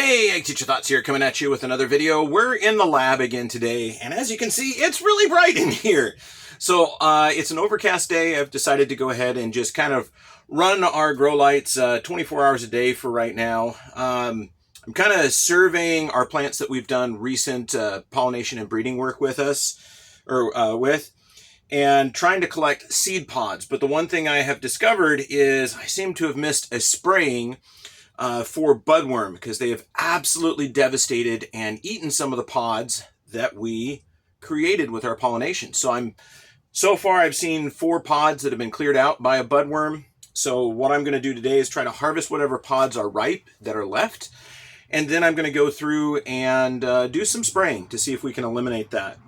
Hey, Ag Teacher Thoughts here, coming at you with another video. We're in the lab again today, and as you can see, it's really bright in here. So it's an overcast day. I've decided to go ahead and just kind of run our grow lights 24 hours a day for right now. I'm kind of surveying our plants that we've done recent pollination and breeding work with and trying to collect seed pods. But the one thing I have discovered is I seem to have missed a spraying for budworm, because they have absolutely devastated and eaten some of the pods that we created with our pollination. So far I've seen 4 pods that have been cleared out by a budworm. So what I'm going to do today is try to harvest whatever pods are ripe that are left, and then I'm going to go through and do some spraying to see if we can eliminate that.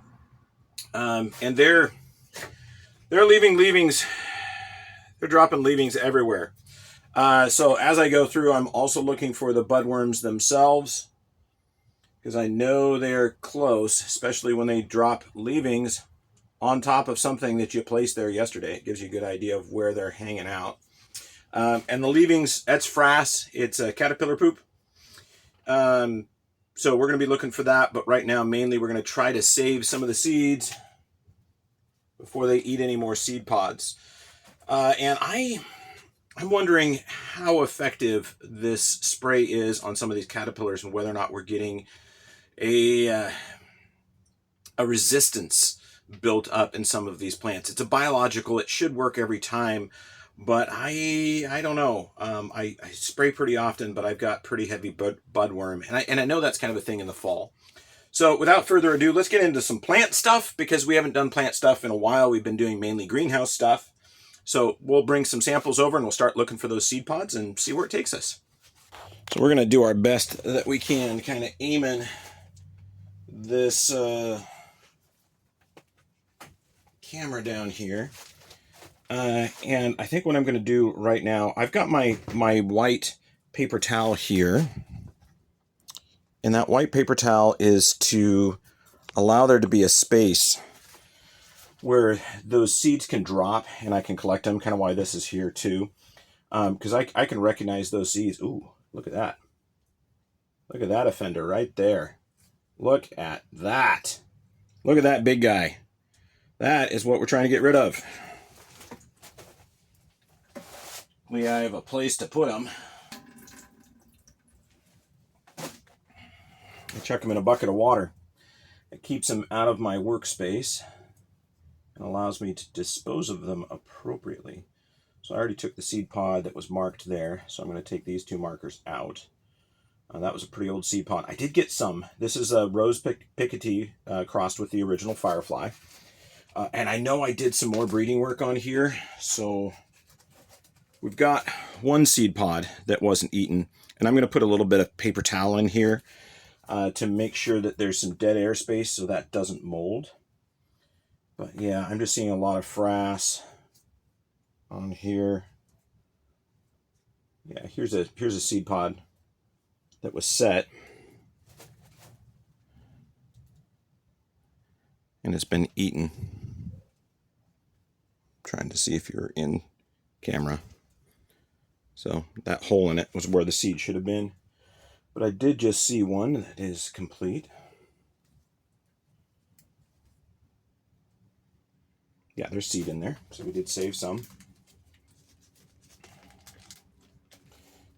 And they're leaving leavings. They're dropping leavings everywhere. So as I go through, I'm also looking for the budworms themselves, because I know they're close, especially when they drop leavings on top of something that you placed there yesterday. It gives you a good idea of where they're hanging out. And the leavings, that's frass. It's a caterpillar poop. So we're going to be looking for that, but right now mainly we're going to try to save some of the seeds before they eat any more seed pods. And I'm wondering how effective this spray is on some of these caterpillars, and whether or not we're getting a resistance built up in some of these plants. It's a biological. It should work every time, but I don't know. I spray pretty often, but I've got pretty heavy budworm, and I know that's kind of a thing in the fall. So without further ado, let's get into some plant stuff, because we haven't done plant stuff in a while. We've been doing mainly greenhouse stuff. So we'll bring some samples over and we'll start looking for those seed pods and see where it takes us. So we're going to do our best that we can, kind of aiming this camera down here. And I think what I'm going to do right now, I've got my white paper towel here. And that white paper towel is to allow there to be a space where those seeds can drop and I can collect them, kind of why this is here too. Because I can recognize those seeds. Ooh, look at that. Look at that offender right there. Look at that. Look at that big guy. That is what we're trying to get rid of. I have a place to put them. I chuck them in a bucket of water. It keeps them out of my workspace and allows me to dispose of them appropriately. So I already took the seed pod that was marked there, so I'm going to take these 2 markers out. That was a pretty old seed pod. I did get some. This is a rose picotee crossed with the original firefly. And I know I did some more breeding work on here, so we've got 1 seed pod that wasn't eaten. And I'm going to put a little bit of paper towel in here to make sure that there's some dead air space so that doesn't mold. But yeah, I'm just seeing a lot of frass on here. Yeah, here's a seed pod that was set, and it's been eaten. I'm trying to see if you're in camera. So that hole in it was where the seed should have been. But I did just see one that is complete. Yeah, there's seed in there, so we did save some.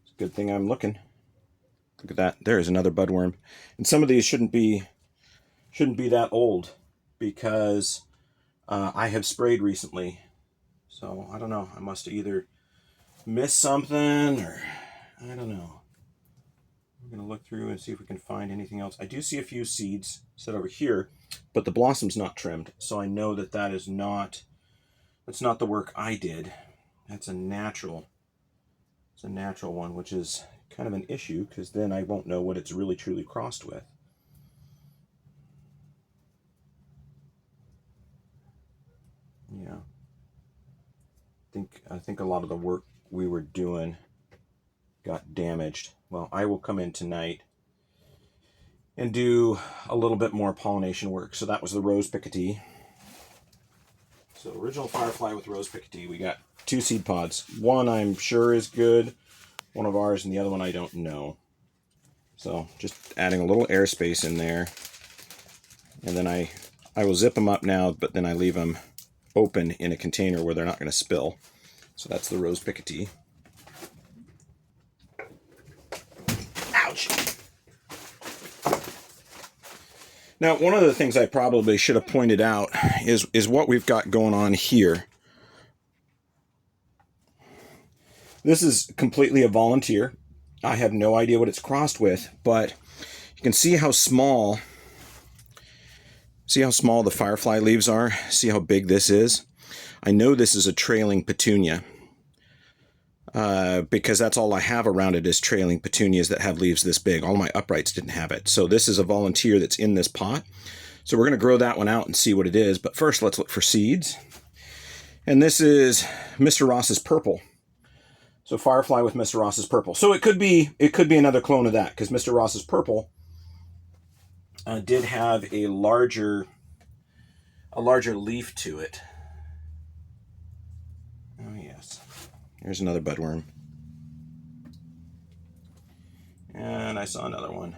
It's a good thing I'm looking. Look at that. There is another budworm. And some of these shouldn't be that old, because I have sprayed recently. So I don't know. I must have either missed something, or I don't know. We're going to look through and see if we can find anything else. I do see a few seeds set over here, but the blossom's not trimmed, so I know that that's not the work I did. That's a natural. It's a natural one, which is kind of an issue, because then I won't know what it's really truly crossed with. Yeah. I think a lot of the work we were doing got damaged. Well, I will come in tonight and do a little bit more pollination work. So that was the rose picotee. So original firefly with rose picotee. We got 2 seed pods. One I'm sure is good, one of ours, and the other one I don't know. So just adding a little airspace in there. And then I will zip them up now, but then I leave them open in a container where they're not going to spill. So that's the rose picotee. Ouch! Now, one of the things I probably should have pointed out is what we've got going on here. This is completely a volunteer. I have no idea what it's crossed with, but you can see how small the firefly leaves are. See how big this is? I know this is a trailing petunia because that's all I have around it is trailing petunias that have leaves this big. All my uprights didn't have it. So this is a volunteer that's in this pot. So we're going to grow that one out and see what it is. But first, let's look for seeds. And this is Mr. Ross's purple. So firefly with Mr. Ross's purple. So it could be another clone of that because Mr. Ross's purple did have a larger leaf to it. Oh yes, here's another budworm, and I saw another one.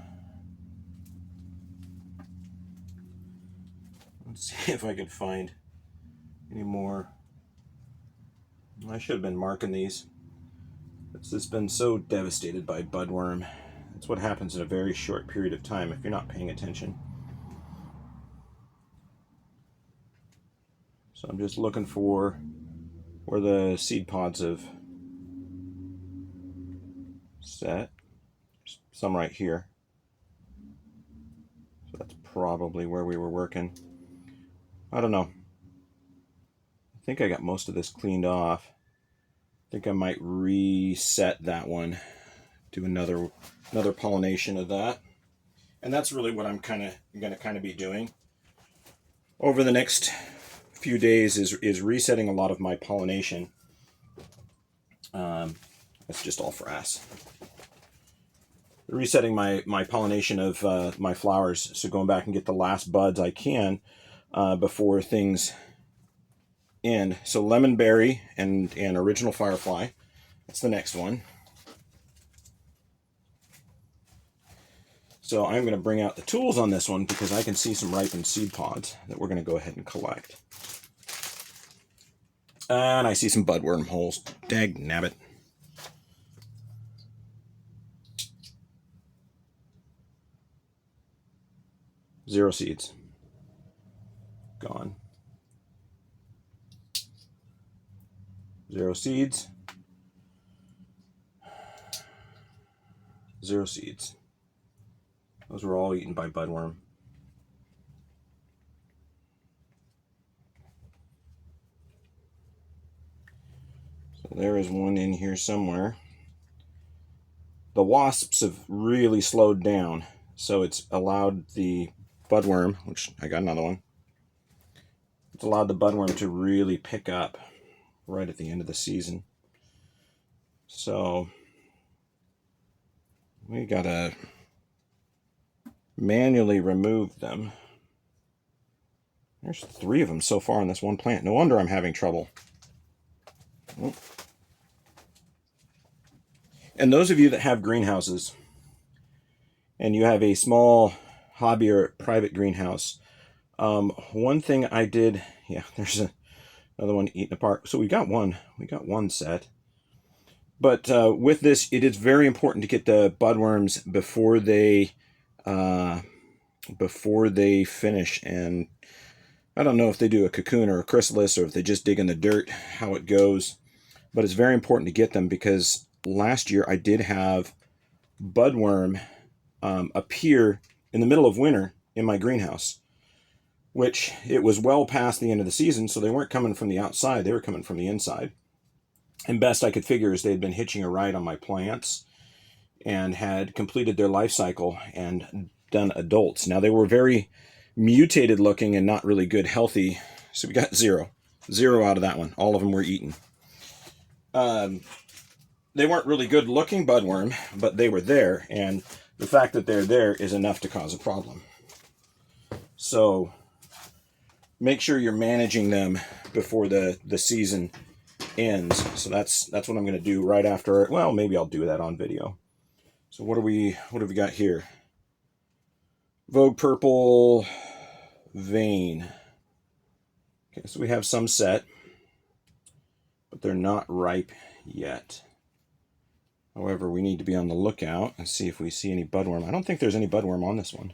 Let's see if I can find any more. I should have been marking these. It's just been so devastated by budworm. That's what happens in a very short period of time if you're not paying attention. So I'm just looking for where the seed pods have set. There's some right here. So that's probably where we were working. I don't know. I think I got most of this cleaned off. I think I might reset that one. Do another pollination of that. And that's really what I'm going to be doing over the next few days is resetting a lot of my pollination. That's just all frass. Resetting my pollination of my flowers, so going back and get the last buds I can before things end. So lemonberry and original firefly. That's the next one. So I'm going to bring out the tools on this one because I can see some ripened seed pods that we're going to go ahead and collect. And I see some budworm holes. Dag nabbit. Zero seeds. Gone. Zero seeds. Zero seeds. Those were all eaten by budworm. So there is one in here somewhere. The wasps have really slowed down, so it's allowed the budworm, which I got another one, it's allowed the budworm to really pick up right at the end of the season. So we gotta manually remove them. There's 3 of them so far on this one plant. No wonder I'm having trouble. And those of you that have greenhouses and you have a small hobby or private greenhouse, one thing I did, yeah, there's another one eaten apart. So we got one set. But with this, it is very important to get the budworms before they finish. And I don't know if they do a cocoon or a chrysalis or if they just dig in the dirt, how it goes. But it's very important to get them because last year I did have budworm appear in the middle of winter in my greenhouse, which it was well past the end of the season, so they weren't coming from the outside, they were coming from the inside. And best I could figure is they had been hitching a ride on my plants and had completed their life cycle and done adults. Now they were very mutated looking and not really good healthy, so we got zero out of that one. All of them were eaten. They weren't really good looking budworm, but they were there, and the fact that they're there is enough to cause a problem. So make sure you're managing them before the season ends. So that's what I'm going to do right after. Well, maybe I'll do that on video. So what have we got here? Vogue Purple Vein. Okay, so we have some set, but they're not ripe yet. However, we need to be on the lookout and see if we see any budworm. I don't think there's any budworm on this one.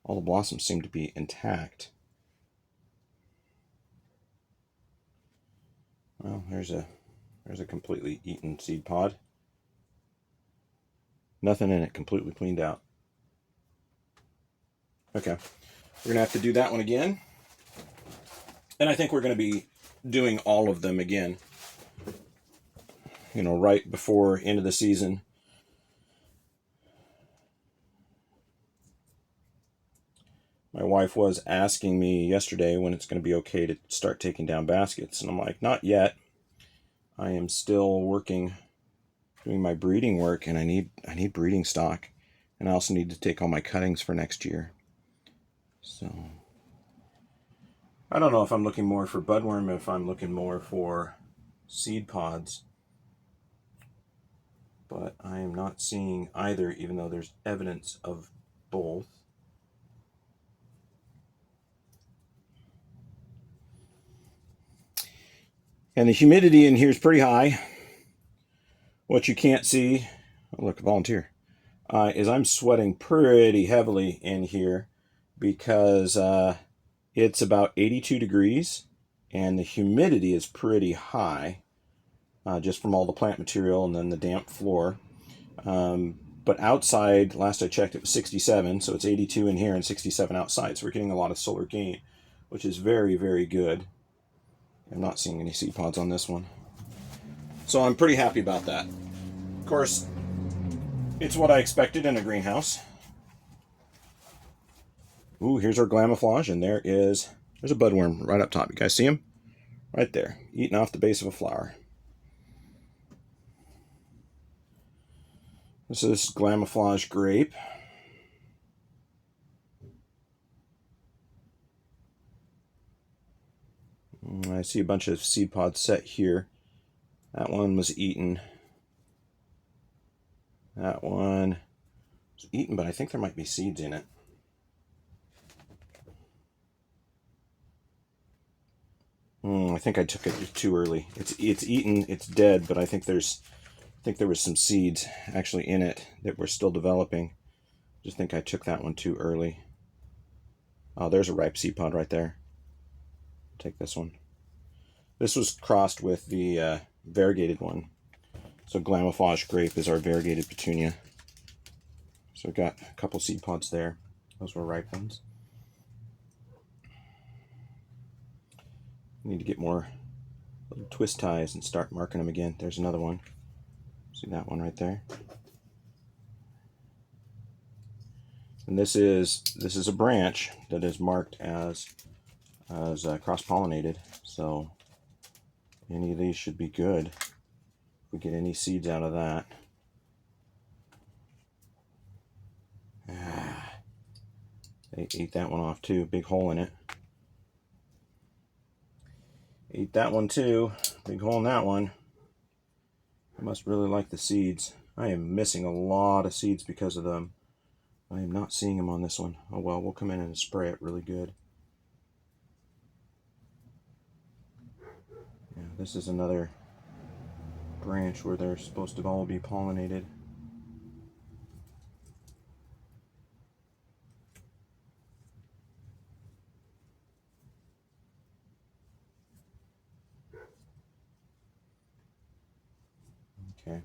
All the blossoms seem to be intact. Well, there's a completely eaten seed pod. Nothing in it, completely cleaned out. Okay, we're gonna have to do that one again. And I think we're gonna be doing all of them again, you know, right before end of the season. My wife was asking me yesterday when it's going to be okay to start taking down baskets, and I'm like, not yet. I am still working, doing my breeding work, and I need breeding stock, and I also need to take all my cuttings for next year. So I don't know if I'm looking more for budworm, or if I'm looking more for seed pods, but I am not seeing either, even though there's evidence of both. And the humidity in here is pretty high. What you can't see, oh look, a volunteer, is I'm sweating pretty heavily in here because it's about 82 degrees and the humidity is pretty high, just from all the plant material and then the damp floor. But outside, last I checked, it was 67, so it's 82 in here and 67 outside. So we're getting a lot of solar gain, which is very, very good. I'm not seeing any seed pods on this one. So I'm pretty happy about that. Of course, it's what I expected in a greenhouse. Ooh, here's our glamoflage, and there's a budworm right up top. You guys see him? Right there, eating off the base of a flower. This is glamoflage grape. I see a bunch of seed pods set here. That one was eaten. That one was eaten, but I think there might be seeds in it. I think I took it too early. It's eaten, it's dead, but I think there was some seeds actually in it that were still developing. Just think I took that one too early. Oh, there's a ripe seed pod right there. Take this one. This was crossed with the variegated one. So glamoflage grape is our variegated petunia. So we've got a couple seed pods there. Those were ripe ones. Need to get more little twist ties and start marking them again. There's another one. See that one right there? And this is a branch that is marked as cross-pollinated. So any of these should be good. If we get any seeds out of that. They ate that one off too. Big hole in it. Ate that one too. Big hole in that one. I must really like the seeds. I am missing a lot of seeds because of them. I am not seeing them on this one. Oh well, we'll come in and spray it really good. Yeah, this is another branch where they're supposed to all be pollinated. Okay.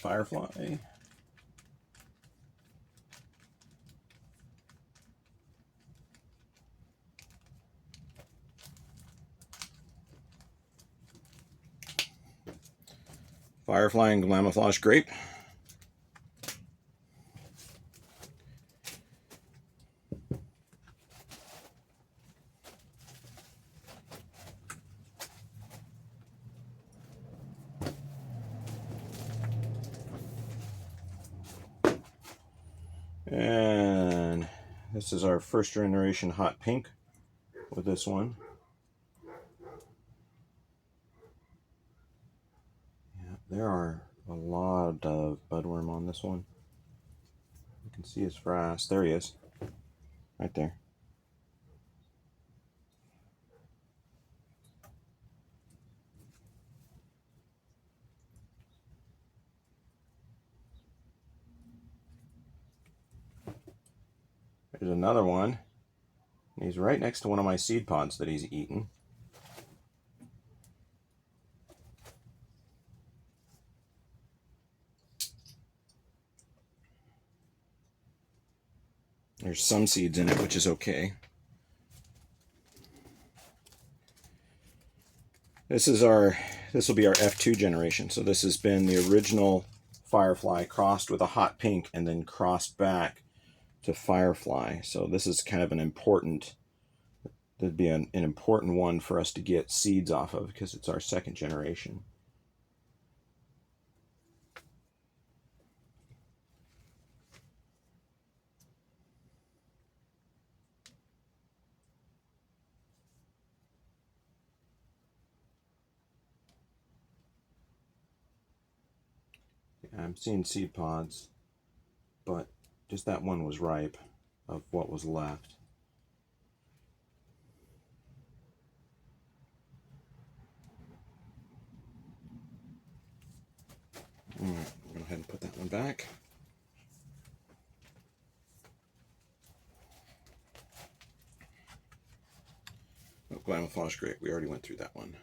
Firefly. Firefly and glamoflage grape. And this is our first generation hot pink with this one. Yeah, there are a lot of budworm on this one. You can see his frass. There he is. Right there. There's another one. He's right next to one of my seed pods that he's eaten. There's some seeds in it, which is okay. This will be our F2 generation. So this has been the original Firefly crossed with a hot pink and then crossed back to Firefly. So this is kind of that'd be an important one for us to get seeds off of because it's our second generation. I'm seeing seed pods, but just that one was ripe of what was left. All right, go ahead and put that one back. Oh, camouflage grape, we already went through that one.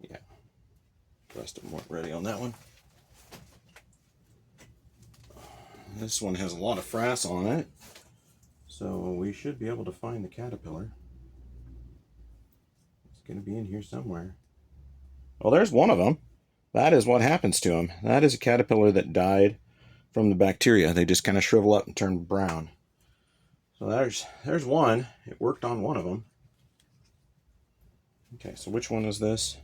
Yeah, the rest of them weren't ready on that one. This one has a lot of frass on it, so we should be able to find the caterpillar. It's going to be in here somewhere. Well, there's one of them. That is what happens to them. That is a caterpillar that died from the bacteria. They just kind of shrivel up and turn brown. So there's one. It worked on one of them. Okay, so which one is this?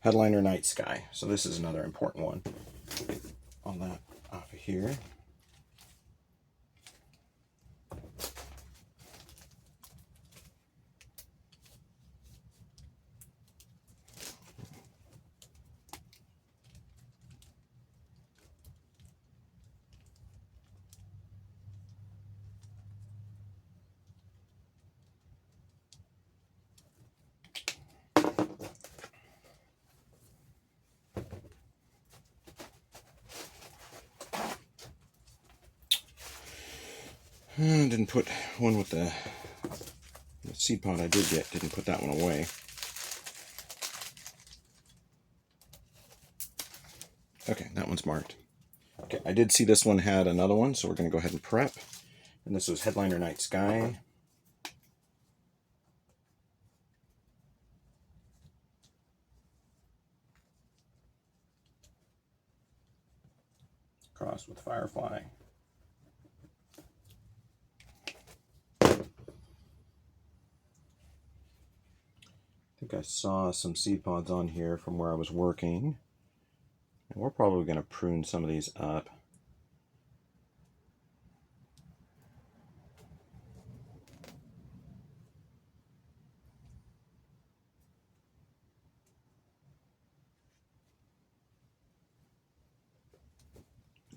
Headliner Night Sky. So this is another important one. Get all that off of here. Didn't put one with the seed pod I did get. Didn't put that one away. Okay, that one's marked. Okay, I did see this one had another one, so we're going to go ahead and prep. And this was Headliner Night Sky. Crossed with Firefly. I think I saw some seed pods on here from where I was working. And we're probably going to prune some of these up.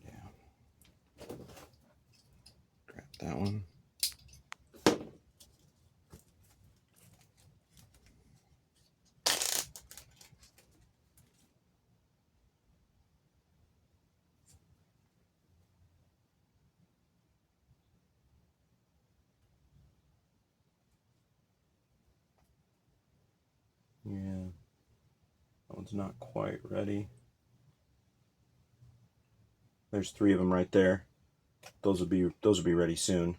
Yeah. Grab that one. Yeah, that one's not quite ready. There's 3 of them right there. Those will be ready soon.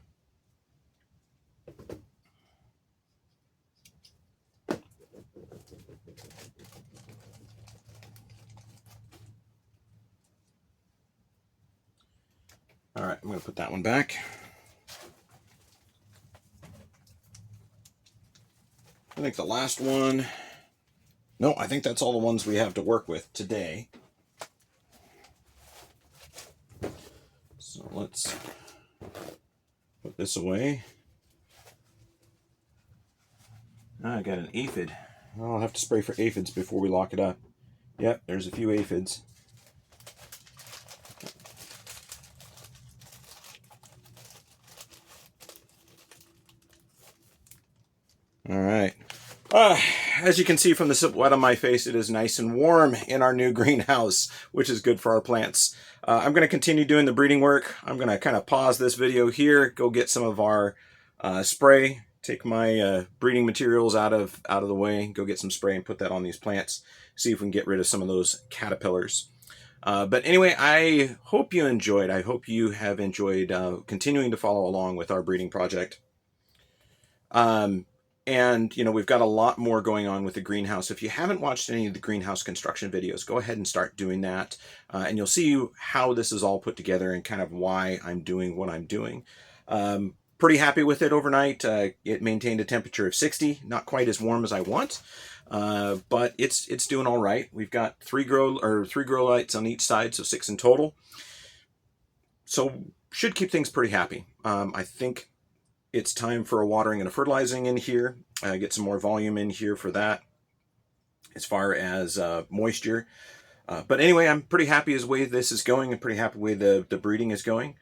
All right, I'm going to put that one back. I think the last one, no, I think that's all the ones we have to work with today. So let's put this away. I got an aphid. I'll have to spray for aphids before we lock it up. Yep, there's a few aphids. All right. As you can see from the silhouette on my face, it is nice and warm in our new greenhouse, which is good for our plants. I'm going to continue doing the breeding work. I'm going to kind of pause this video here, go get some of our spray, take my breeding materials out of the way, go get some spray and put that on these plants, see if we can get rid of some of those caterpillars. But anyway, I hope you enjoyed. I hope you have enjoyed continuing to follow along with our breeding project. And, you know, we've got a lot more going on with the greenhouse. If you haven't watched any of the greenhouse construction videos, go ahead and start doing that. And you'll see how this is all put together and kind of why I'm doing what I'm doing. Pretty happy with it overnight. It maintained a temperature of 60, not quite as warm as I want, but it's doing all right. We've got three grow lights on each side, so 6 in total. So should keep things pretty happy. I think it's time for a watering and a fertilizing in here. Get some more volume in here for that as far as moisture. But anyway, I'm pretty happy as the way this is going and pretty happy with the way the breeding is going.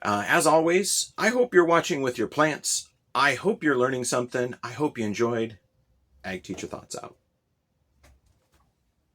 As always, I hope you're watching with your plants. I hope you're learning something. I hope you enjoyed. Ag Teacher Thoughts out.